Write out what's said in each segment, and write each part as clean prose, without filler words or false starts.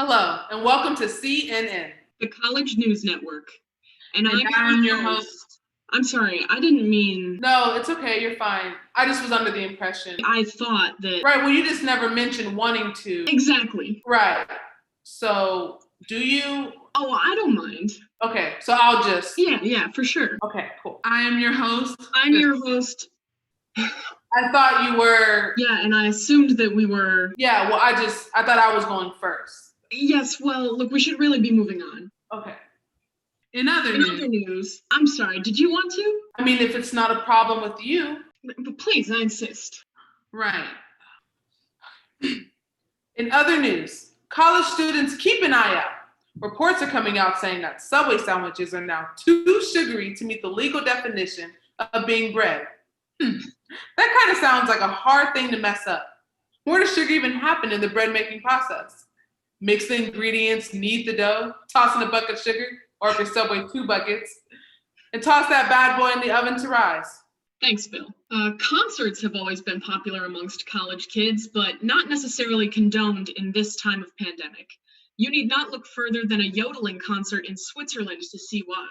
Hello, and welcome to CNN. The College News Network. And I'm your host. I'm sorry, I didn't mean... No, it's okay, you're fine. I just was under the impression. I thought that... Right, well, you just never mentioned wanting to. Exactly. Right. So, do you... Oh, I don't mind. Okay, so I'll just... Yeah, for sure. Okay, cool. I am your host. I'm your host. I thought you were... Yeah, and I assumed that we were... Yeah, well, I thought I was going first. Yes, well, look, we should really be moving on. Okay. In other news, I'm sorry, did you want to? I mean, if it's not a problem with you. But please, I insist. Right. In other news, college students, keep an eye out. Reports are coming out saying that Subway sandwiches are now too sugary to meet the legal definition of being bread. That kind of sounds like a hard thing to mess up. Where does sugar even happen in the bread making process? Mix the ingredients, knead the dough, toss in a bucket of sugar, or if you're Subway, 2 buckets, and toss that bad boy in the oven to rise. Thanks, Bill. Concerts have always been popular amongst college kids, but not necessarily condoned in this time of pandemic. You need not look further than a yodeling concert in Switzerland to see why.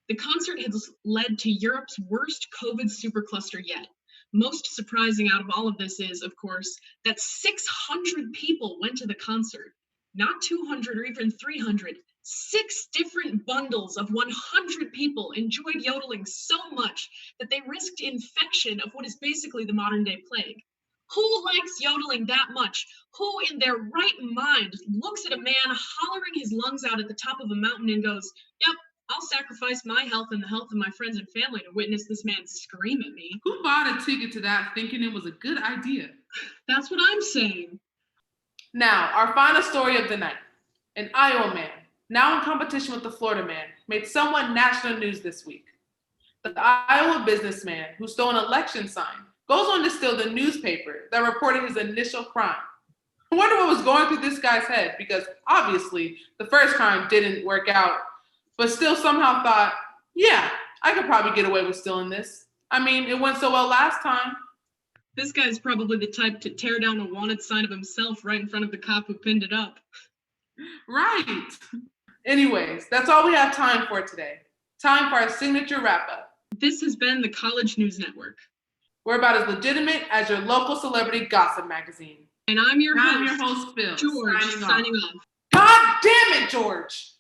The concert has led to Europe's worst COVID supercluster yet. Most surprising out of all of this is, of course, that 600 people went to the concert. Not 200 or even 300. 6 different bundles of 100 people enjoyed yodeling so much that they risked infection of what is basically the modern day plague. Who likes yodeling that much? Who in their right mind looks at a man hollering his lungs out at the top of a mountain and goes, "Yep, I'll sacrifice my health and the health of my friends and family to witness this man scream at me"? Who bought a ticket to that thinking it was a good idea? That's what I'm saying. Now, our final story of the night. An Iowa man, now in competition with the Florida man, made somewhat national news this week. The Iowa businessman who stole an election sign goes on to steal the newspaper that reported his initial crime. I wonder what was going through this guy's head, because obviously the first crime didn't work out, but still somehow thought, yeah, I could probably get away with stealing this. I mean, it went so well last time. This guy's probably the type to tear down a wanted sign of himself right in front of the cop who pinned it up. Right. Anyways, that's all we have time for today. Time for our signature wrap-up. This has been the College News Network. We're about as legitimate as your local celebrity gossip magazine. And I'm your host, Phil. George, signing off. God damn it, George!